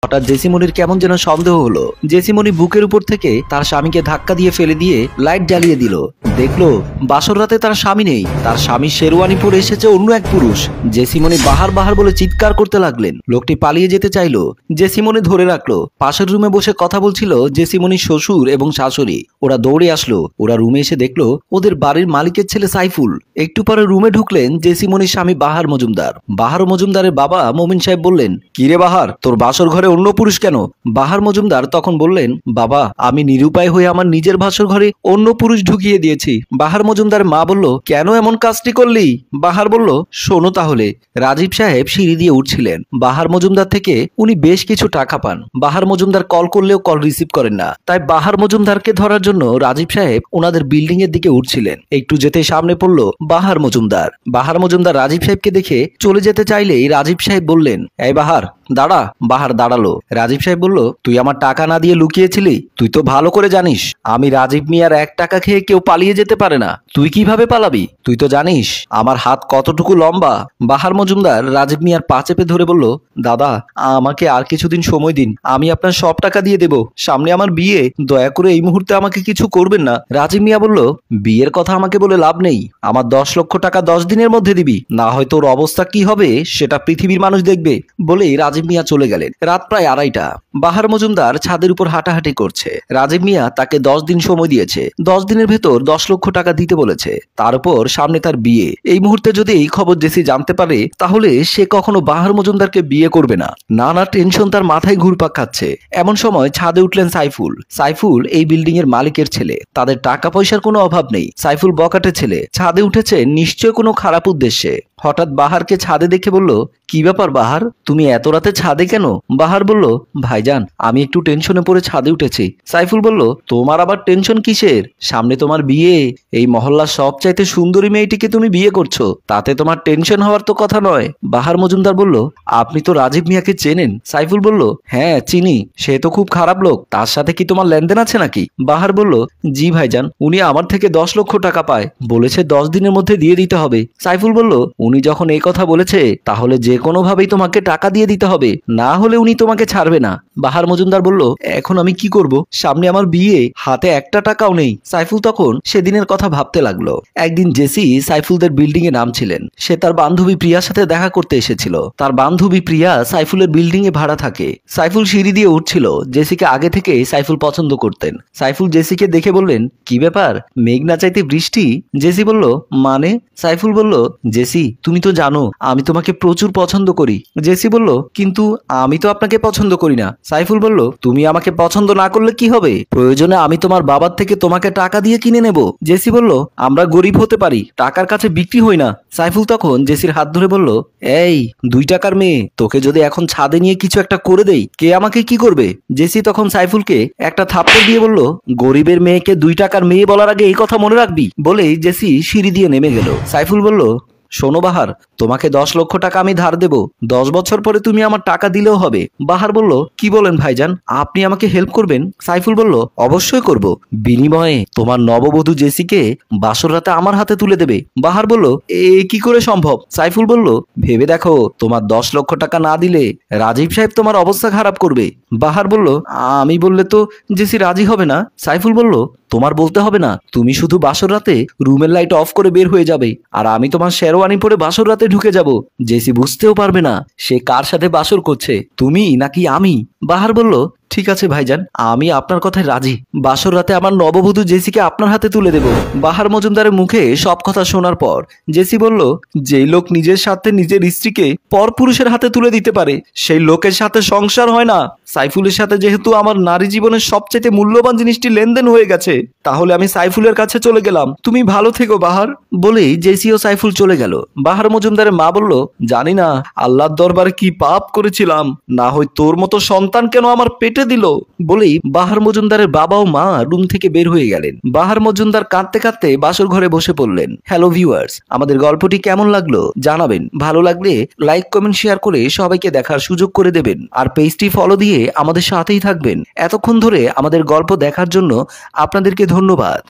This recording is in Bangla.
হঠাৎ জেসিমনির কেমন যেন সন্দেহ হলো। জেসিমনি বুকের উপর থেকে তার স্বামীকে ধাক্কা দিয়ে ফেলে দিয়ে লাইট জ্বালিয়ে দিল। দেখলো বাসর রাতে তার স্বামী নেই, তার স্বামী শেরওয়ানি পরে এসেছে অন্য এক পুরুষ। জেসিমনি বাহার বাহার বলে চিৎকার করতে লাগলেন। লোকটি পালিয়ে যেতে চাইলো, জেসিমনি ধরে রাখলো। পাশের রুমে বসে কথা বলছিল জেসিমনির শ্বশুর এবং শাশুড়ি। ওরা দৌড়ে আসলো। ওরা রুমে এসে দেখলো ওদের বাড়ির মালিকের ছেলে সাইফুল। একটু পরে রুমে ঢুকলেন জেসিমনির স্বামী বাহার মজুমদার। বাহার মজুমদারের বাবা মমিন সাহেব বললেন, কিরে বাহার, তোর বাসর ঘরে অন্য পুরুষ কেন? বাহার মজুমদার তখন বললেন, বাবা আমি নিরুপায় হয়ে আমার নিজের বাসর ঘরে অন্য পুরুষ ঢুকিয়ে দিয়েছি। বাহার মজুমদার মা বলল, কেন এমন কাজটি করলি? বাহার বলল, শোনো তাহলে। রাজীব সাহেব সিঁড়ি দিয়ে উঠছিলেন। বাহার মজুমদার থেকে উনি বেশ কিছু টাকা পান। বাহার মজুমদার কল করলেও কল রিসিভ করেন না। তাই বাহার মজুমদারকে ধরার জন্য রাজীব সাহেব ওনাদের বিল্ডিং এর দিকে উঠছিলেন। একটু যেতে সামনে পড়লো বাহার মজুমদার। বাহার মজুমদার রাজীব সাহেবকে দেখে চলে যেতে চাইলেই রাজীব সাহেব বললেন, এই বাহার দাঁড়া। বাহার দাঁড়ালো। রাজীব সাহেব বলল, তুই আমার টাকা না দিয়ে লুকিয়েছিলি? তুই তো ভালো করে জানিস আমি রাজীব মিয়ার 1 টাকা খেয়ে কেউ পালিয়ে যেতে পারে না। তুই কিভাবে পালাবি? তুই তো জানিস আমার হাত কতটুকু লম্বা। বাহার মজুমদার রাজীব মিয়ার পা চেপে ধরে বলল, দাদা আমাকে আর কিছুদিন সময় দিন, আমি আপনার সব টাকা দিয়ে দেব। সামনে আমার বিয়ে, দয়া করে এই মুহূর্তে আমাকে কিছু করবেন না। রাজীব মিয়া বলল, বিয়ের কথা আমাকে বলে লাভ নেই। আমার 10 লক্ষ টাকা 10 দিনের মধ্যে দিবি, না হয় তোর অবস্থা কি হবে সেটা পৃথিবীর মানুষ দেখবে। বলেই রাজীব মিয়া চলে গেলেন। রাত প্রায় 2:30। বাহার মজুমদার ছাদের উপর হাঁটাহাঁটি করছে। রাজীব মিয়া তাকে 10 দিন সময় দিয়েছে। 10 দিনের ভেতর 10 লক্ষ টাকা দিতে বলেছে। তার উপর সামনে তার বিয়ে। এই মুহূর্তে যদি এই খবর জেসি জানতে পারে তাহলে সে কখনো বাহার মজুমদারকে বিয়ে করবে না। নানা টেনশন তার মাথায় ঘুরপাক খাচ্ছে। এমন সময় ছাদে উঠলেন সাইফুল। সাইফুল এই বিল্ডিং এর মালিকের ছেলে। তাদের টাকা পয়সার কোনো অভাব নেই। সাইফুল বকাটে ছেলে, ছাদে উঠেছে নিশ্চয় কোনো খারাপ উদ্দেশ্যে। হঠাৎ বাহারকে ছাদে দেখে বলল, কি ব্যাপার বাহার, তুমি এত রাতে ছাদে কেন? বাহার বলল, ভাইজান আমি একটু টেনশনে পড়ে ছাদে উঠেছি। সাইফুল বলল, তোমার আবার টেনশন কিসের? সামনে তোমার বিয়ে। এই মহল্লার সবচাইতে সুন্দরী মেয়েটিকে তুমি বিয়ে করছো, তাতে তোমার টেনশন হওয়ার তো কথা নয়। বাহার মজুমদার বলল, আপনি তো রাজীব মিয়াকে চেনেন? সাইফুল বলল, হ্যাঁ চিনি, সে তো খুব খারাপ লোক। তার সাথে কি তোমার লেনদেন আছে নাকি? বাহার বলল, জি ভাইজান, উনি আমার থেকে 10 লক্ষ টাকা পায়, বলেছে 10 দিনের মধ্যে দিয়ে দিতে হবে। সাইফুল বলল, উনি যখন এই কথা বলেছে তাহলে যে কোনো ভাবেই তোমাকে টাকা দিয়ে দিতে হবে, না হলে উনি তোমাকে ছাড়বে না। বাহার মজুমদার বলল, এখন আমি কি করব? সামনে আমার বিয়ে, হাতে 1টা টাকাও নেই। সাইফুল তখন সেদিনের কথা ভাবতে লাগলো। একদিন জেসি সাইফুলদের বিল্ডিং এ নামছিলেন। সে তার বান্ধবী প্রিয়ার সাথে দেখা করতে এসেছিল। তার বান্ধবী প্রিয়া সাইফুলের বিল্ডিং এ ভাড়া থাকে। সাইফুল সিঁড়ি দিয়ে উঠছিল। জেসিকে আগে থেকে সাইফুল পছন্দ করতেন। সাইফুল জেসিকে দেখে বললেন, কি ব্যাপার, মেঘ না চাইতে বৃষ্টি? জেসি বলল, মানে? সাইফুল বলল, জেসি তুমি তো জানো আমি তোমাকে প্রচুর পছন্দ করি। জেসি বলল, কিন্তু আমি তো আপনাকে পছন্দ করি না। সাইফুল বলল, তুমি আমাকে পছন্দ না করলে কি হবে? প্রয়োজনে আমি তোমার বাবার থেকে তোমাকে টাকা দিয়ে কিনে নেব। জেসি বলল, আমরা গরিব হতে পারি, টাকার কাছে বিক্রি হই না। সাইফুল তখন জেসির হাত ধরে বলল, এই 2 টাকার মেয়ে, তোকে যদি এখন ছাদে নিয়ে কিছু একটা করে দেই, কে আমাকে কি করবে? জেসি তখন সাইফুলকে একটা থাপ্পড় দিয়ে বলল, গরিবের মেয়েকে 2 টাকার মেয়ে বলার আগে এই কথা মনে রাখবি। বলেই জেসি সিঁড়ি দিয়ে নেমে গেল। সাইফুল বলল, শোনো বাহার, তোমাকে 10 লক্ষ টাকা আমি ধার দেব। 10 বছর পরে তুমি আমার টাকা দিলেও হবে। বাহার বলল, কি বলেন ভাইজান, আপনি আমাকে হেল্প করবেন? সাইফুল বলল, অবশ্যই করব, বিনিময়ে তোমার নববধূ জেসিকে বাসর রাতে আমার হাতে তুলে দেবে। বাহার বলল, এ কি করে সম্ভব? সাইফুল বলল, ভেবে দেখো, তোমার 10 লক্ষ টাকা না দিলে রাজীব সাহেব তোমার অবস্থা খারাপ করবে। বাহার বলল, আমি বললে তো জেসি রাজি হবে না। সাইফুল বলল, তোমার বলতে হবে না, তুমি শুধু বাসর রাতে রুমের লাইট অফ করে বের হয়ে যাবে, আর আমি তোমার শেরওয়ানি পরে বাসর রাতে ঢুকে যাব। জেসি বুঝতেও পারবে না সে কার সাথে বাসর করছে, তুমি নাকি আমি। বাহার বলল, ঠিক আছে ভাইজান, আমি আপনার কথায় রাজি। বাসর রাতে আমার নববধূ জেসিকে আপনার হাতে তুলে দেব। বাহার মজুমদারের মুখে সব কথা শোনার পর জেসি বলল, যেই লোক নিজের সাথে নিজের স্ত্রীকে পর পুরুষের হাতে তুলে দিতে পারে সেই লোকের সাথে সংসার হয় না। সাইফুলের সাথে যেহেতু আমার নারী জীবনের সবচেয়ে মূল্যবান জিনিসটি লেনদেন হয়ে গেছে, তাহলে আমি সাইফুলের কাছে চলে গেলাম। তুমি ভালো থেকো বাহার। বলেই জেসি ও সাইফুল চলে গেল। বাহার মজুমদারের মা বলল, জানি না আল্লাহর দরবারে কি পাপ করেছিলাম, না হয় তোর মতো সন্তান কেন আমার পেটে দিল। বলেই বাহার মজুমদারের বাবা ও মা রুম থেকে বের হয়ে গেলেন। বাহার মজুমদার কাঁদতে কাঁদতে বাসর ঘরে বসে পড়লেন। হ্যালো ভিউয়ার্স, আমাদের গল্পটি কেমন লাগলো জানাবেন। ভালো লাগলে লাইক কমেন্ট শেয়ার করে সবাইকে দেখার সুযোগ করে দেবেন। আর পেজটি ফলো দিয়ে আমাদের সাথেই থাকবেন। এতক্ষণ ধরে আমাদের গল্প দেখার জন্য আপনাদেরকে ধন্যবাদ।